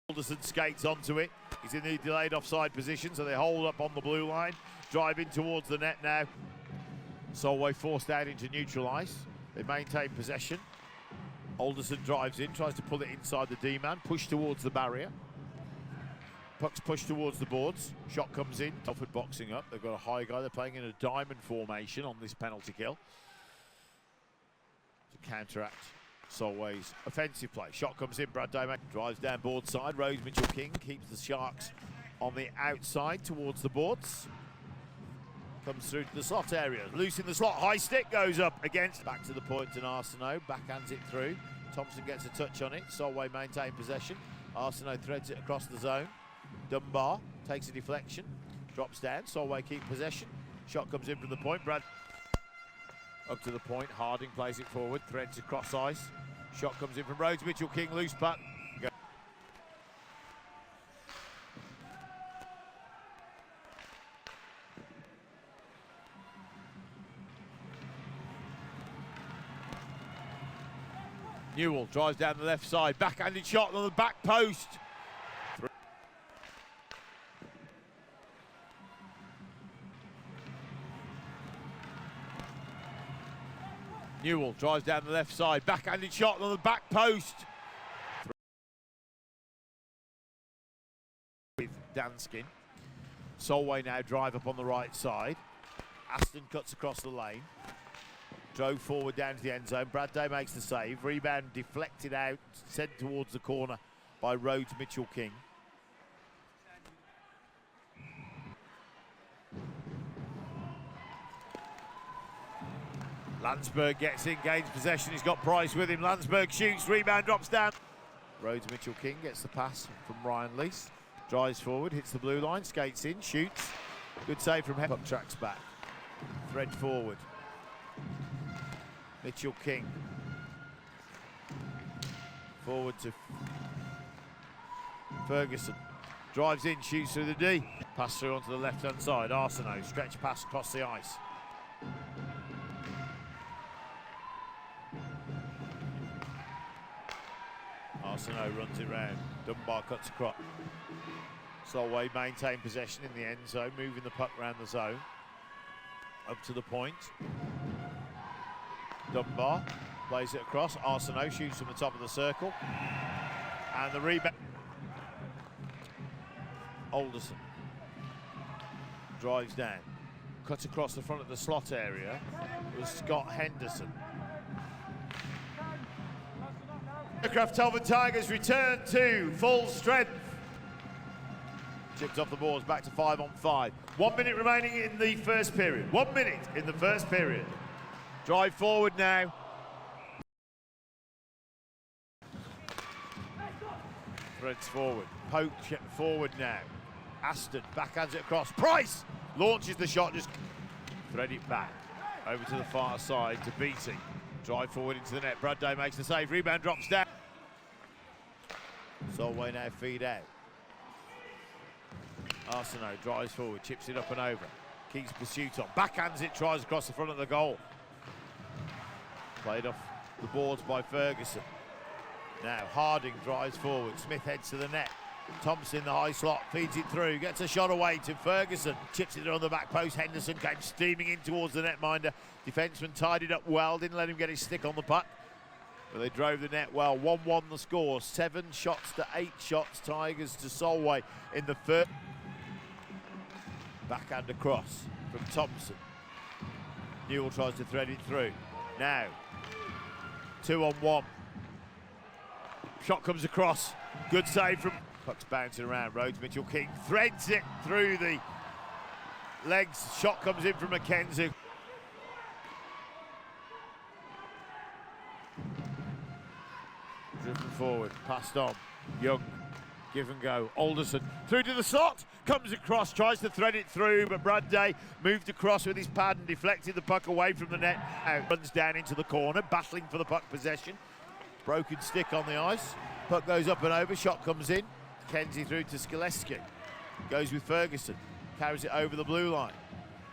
Alderson skates onto it. He's in the delayed offside position, so they hold up on the blue line, driving towards the net now. Solway forced out into neutral ice. They maintain possession. Alderson drives in, tries to pull it inside the D-man, push towards the barrier. Puck's pushed towards the boards. Shot comes in. Telford boxing up. They've got a high guy. They're playing in a diamond formation on this penalty kill to counteract Solway's offensive play. Shot comes in. Brad Day drives down board side. Rose Mitchell-King keeps the Sharks on the outside towards the boards. Comes through to the slot area. Loose in the slot. High stick goes up against. Back to the point and Arsenault backhands it through. Thompson gets a touch on it. Solway maintain possession. Arsenault threads it across the zone. Dunbar takes a deflection. Drops down. Solway keep possession. Shot comes in from the point. Brad up to the point. Harding plays it forward. Threads across ice. Shot comes in from Rhodes Mitchell-King. Loose puck. Newell drives down the left side, backhanded shot on the back post. Newell drives down the left side, backhanded shot on the back post. With Danskin. Solway now drive up on the right side. Aston cuts across the lane. Drove forward down to the end zone. Brad Day makes the save. Rebound deflected out, sent towards the corner by Rhodes Mitchell-King. Landsberg gets in, gains possession. He's got Price with him. Landsberg shoots, rebound drops down. Rhodes Mitchell-King gets the pass from Ryan Lease. Drives forward, hits the blue line, skates in, shoots. Good save from Puck tracks back. Thread forward. Mitchell-King forward to Ferguson, drives in, shoots through the D, pass through onto the left hand side. Arsenault, stretch pass across the ice. Arsenault runs it round. Dunbar cuts across. Solway maintain possession in the end zone, moving the puck around the zone up to the point. Dunbar plays it across. Arsenault shoots from the top of the circle. And the rebound. Alderson drives down. Cuts across the front of the slot area. It was Scott Henderson. Autocraft Telford Tigers return to full strength. Chipped off the boards, back to 5-on-5. 1 minute remaining in the first period. 1 minute in the first period. Drive forward now. Threads forward. Poke forward now. Aston backhands it across. Price launches the shot, just thread it back. Over to the far side to Beattie. Drive forward into the net. Brad Day makes the save. Rebound drops down. Solway now feed out. Arsenault drives forward, chips it up and over. Keeps pursuit on. Backhands it, tries across the front of the goal. Played off the boards by Ferguson. Now Harding drives forward. Smith heads to the net. Thompson in the high slot, feeds it through, gets a shot away to Ferguson. Chips it on the back post. Henderson came steaming in towards the netminder. Defenseman tied it up well, didn't let him get his stick on the puck. But they drove the net well. 1-1 the score. 7 shots to 8 shots. Tigers to Solway in the first. Backhand across from Thompson. Newell tries to thread it through. Now 2-on-1. Shot comes across. Good save from. Puck's bouncing around. Rhodes Mitchell-King threads it through the legs. Shot comes in from McKenzie. Driven forward, passed on. Young, give and go. Alderson through to the slot. Comes across, tries to thread it through, but Brad Day moved across with his pad and deflected the puck away from the net. Out, runs down into the corner, battling for the puck possession. Broken stick on the ice. Puck goes up and over, shot comes in. Kenzie through to Skaleski. Goes with Ferguson. Carries it over the blue line.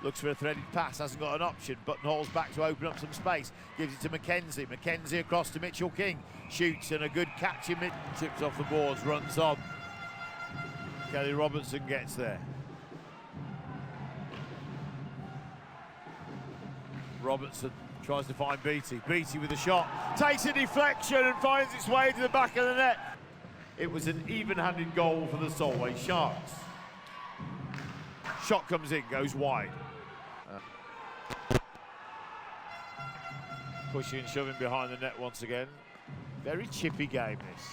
Looks for a threaded pass, hasn't got an option. Buttonhole's back to open up some space. Gives it to McKenzie. McKenzie across to Mitchell-King. Shoots and a good catch in mid. Chips off the boards, runs on. Kelly Robertson gets there. Robertson tries to find Beattie. Beattie with a shot, takes a deflection and finds its way to the back of the net. It was an even-handed goal for the Solway Sharks. Shot comes in, goes wide. Pushing and shoving behind the net once again. Very chippy game this.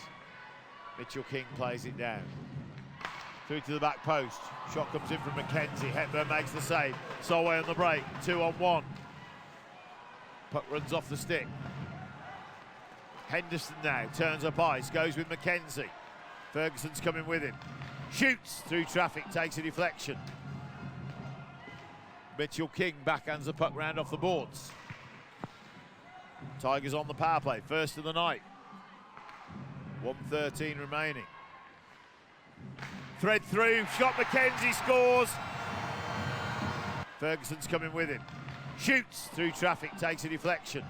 Mitchell King plays it down. Through to the back post. Shot comes in from McKenzie. Hepburn makes the save. Solway on the break. 2-on-1. Puck runs off the stick. Henderson now turns up ice. Goes with McKenzie. Ferguson's coming with him. Shoots through traffic. Takes a deflection. Mitchell King backhands the puck round off the boards. Tigers on the power play. First of the night. 1:13 remaining. Thread through, shot McKenzie, scores. Ferguson's coming with him. Shoots through traffic, takes a deflection.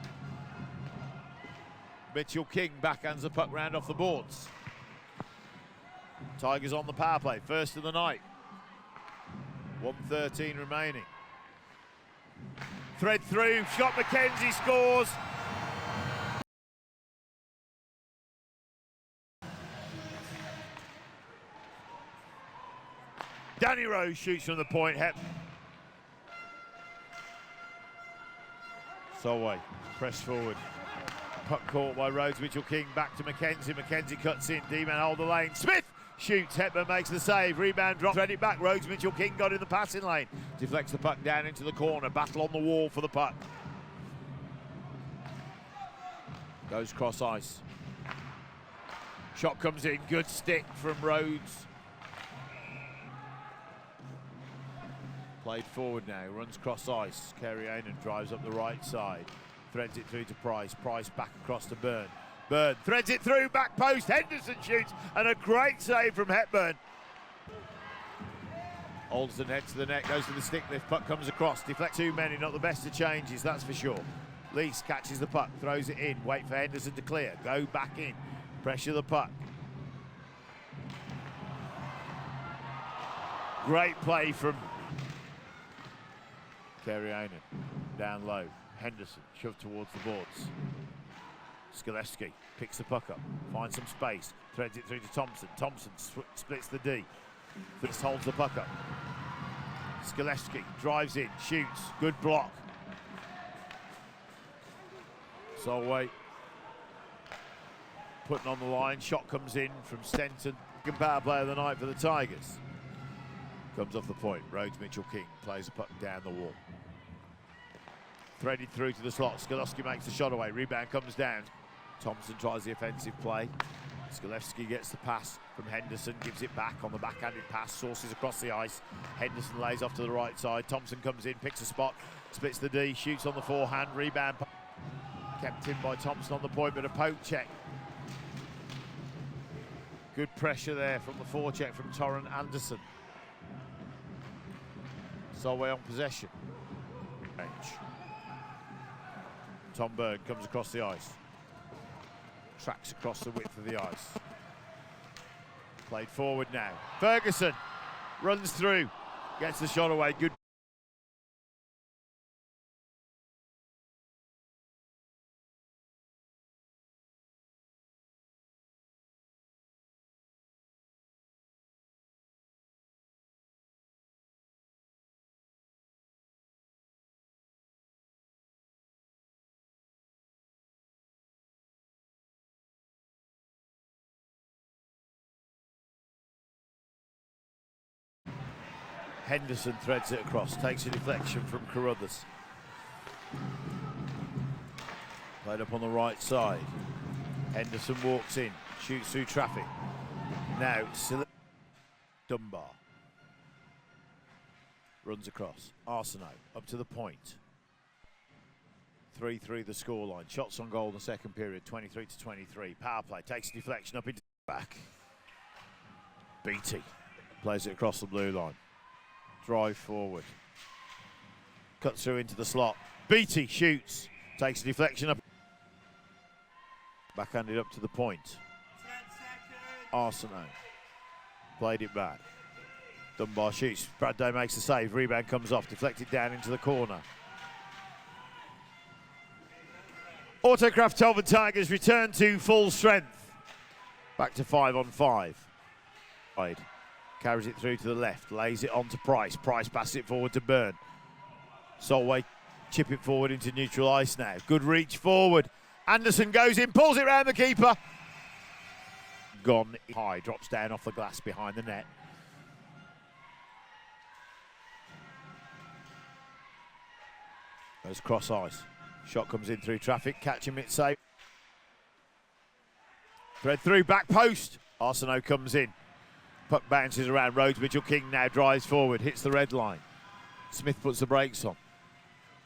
Mitchell King backhands the puck round off the boards. Tigers on the power play, first of the night. 1:13 remaining. Thread through, shot McKenzie, scores. Danny Rose shoots from the point. Solway press forward. Puck caught by Rhodes. Mitchell King back to McKenzie. McKenzie cuts in. D-man hold the lane. Smith shoots. Hepburn makes the save. Rebound drop. Thread it back. Rhodes. Mitchell King got in the passing lane. Deflects the puck down into the corner. Battle on the wall for the puck. Goes cross ice. Shot comes in. Good stick from Rhodes. Played forward now, runs cross ice. Kerry Ainan drives up the right side. Threads it through to Price. Price back across to Byrne. Byrne threads it through, back post. Henderson shoots, and a great save from Hepburn. Aldston heads to the net, goes to the stick lift. Puck comes across. Deflects too many, not the best of changes, that's for sure. Lease catches the puck, throws it in. Wait for Henderson to clear. Go back in. Pressure the puck. Great play from Kerry Ainan, down low. Henderson shoved towards the boards. Skalewski picks the puck up, finds some space, threads it through to Thompson. Thompson splits the D. Fitz holds the puck up. Skalewski drives in, shoots, good block. Solway putting on the line, shot comes in from Stenton. Second power play of the night for the Tigers. Comes off the point. Rhodes Mitchell King plays the puck down the wall. Threaded through to the slot. Skalewski makes the shot away. Rebound comes down. Thompson tries the offensive play. Skalewski gets the pass from Henderson, gives it back on the backhanded pass, sources across the ice. Henderson lays off to the right side. Thompson comes in, picks a spot, splits the D, shoots on the forehand. Rebound kept in by Thompson on the point, but a poke check. Good pressure there from the forecheck from Torrent Anderson. Solway on possession. Bench. Tom Byrne comes across the ice. Tracks across the width of the ice. Played forward now. Ferguson runs through, gets the shot away. Good. Henderson threads it across, takes a deflection from Carruthers. Played up on the right side. Henderson walks in, shoots through traffic. Now, Dunbar. Runs across. Arsenault up to the point. 3-3 the scoreline. Shots on goal in the second period, 23-23. Power play, takes a deflection up into the back. Beattie plays it across the blue line. Drive forward. Cuts through into the slot. Beattie shoots. Takes a deflection up. Backhanded up to the point. Arsenault played it back. Dunbar shoots. Bradday makes the save. Rebound comes off. Deflected down into the corner. Autocraft Telford Tigers return to full strength. Back to 5-on-5. Carries it through to the left. Lays it on to Price. Price passes it forward to Byrne. Solway chip it forward into neutral ice now. Good reach forward. Anderson goes in, pulls it round the keeper. Gone high. Drops down off the glass behind the net. Goes cross ice. Shot comes in through traffic. Catch him, it's safe. Thread through, back post. Arsenault comes in. Puck bounces around. Rhodes Mitchell-King now drives forward. Hits the red line. Smith puts the brakes on.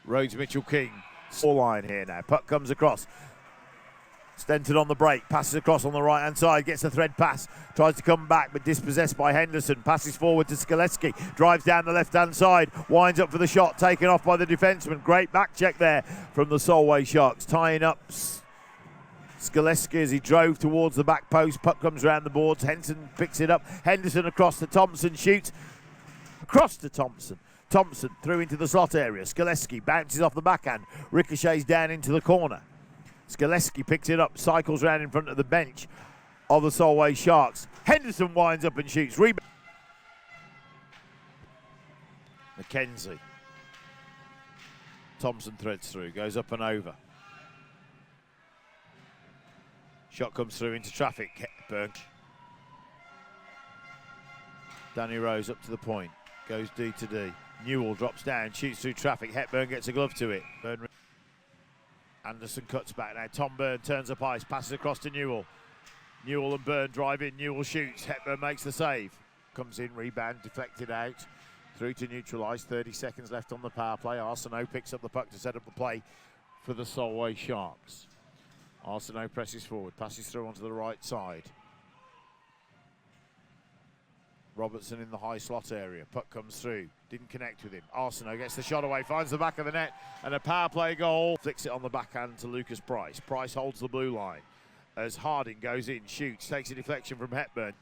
Rhodes Mitchell-King. Full line here now. Puck comes across. Stenton on the break. Passes across on the right-hand side. Gets the thread pass. Tries to come back, but dispossessed by Henderson. Passes forward to Skaleski. Drives down the left-hand side. Winds up for the shot. Taken off by the defenseman. Great back check there from the Solway Sharks. Tying up Skaleski as he drove towards the back post. Puck comes around the boards. Henson picks it up. Henderson across to Thompson. Shoots. Across to Thompson. Thompson through into the slot area. Skaleski bounces off the backhand. Ricochets down into the corner. Skaleski picks it up. Cycles round in front of the bench of the Solway Sharks. Henderson winds up and shoots. Rebound. McKenzie. Thompson threads through. Goes up and over. Shot comes through into traffic. Hepburn. Danny Rose up to the point. Goes D to D. Newell drops down, shoots through traffic. Hepburn gets a glove to it. Anderson cuts back now. Tom Byrne turns up ice, passes across to Newell. Newell and Byrne drive in. Newell shoots. Hepburn makes the save. Comes in, rebound, deflected out. Through to neutral ice. 30 seconds left on the power play. Arsenault picks up the puck to set up the play for the Solway Sharks. Arsenault presses forward, passes through onto the right side. Robertson in the high slot area. Puck comes through. Didn't connect with him. Arsenault gets the shot away, finds the back of the net, and a power play goal. Flicks it on the backhand to Lucas Price. Price holds the blue line as Harding goes in, shoots, takes a deflection from Hepburn.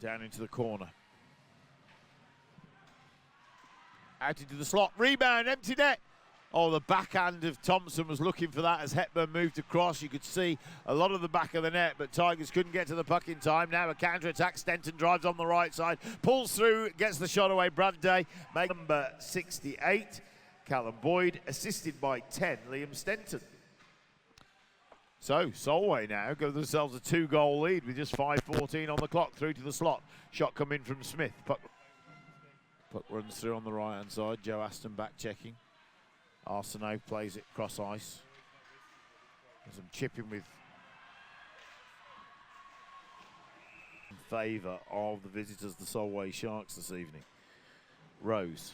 Down into the corner. Out into the slot. Rebound, empty net. Oh, the backhand of Thompson was looking for that as Hepburn moved across. You could see a lot of the back of the net, but Tigers couldn't get to the puck in time. Now a counter-attack. Stenton drives on the right side, pulls through, gets the shot away. Bradday, number 68. Callum Boyd, assisted by 10, Liam Stenton. So, Solway now give themselves a 2-goal lead with just 5:14 on the clock. Through to the slot. Shot come in from Smith. Puck runs through on the right-hand side. Joe Aston back checking. Arsenault plays it cross ice. There's some chipping with in favour of the visitors, the Solway Sharks this evening. Rose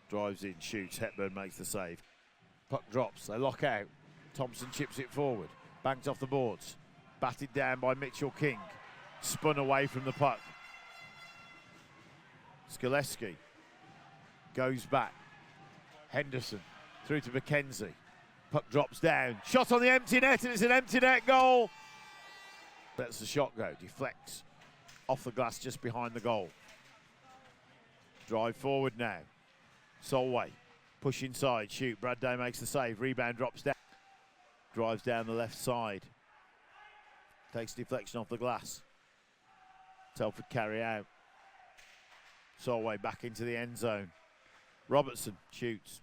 drives in, shoots. Hepburn makes the save. Puck drops, they lock out. Thompson chips it forward, banked off the boards. Batted down by Mitchell-King. Spun away from the puck. Skaleski goes back. Henderson through to McKenzie. Puck drops down. Shot on the empty net, and it's an empty net goal. Lets the shot go. Deflects off the glass just behind the goal. Drive forward now. Solway. Push inside. Shoot. Bradday makes the save. Rebound drops down. Drives down the left side. Takes deflection off the glass. Telford carry out. Solway back into the end zone. Robertson shoots.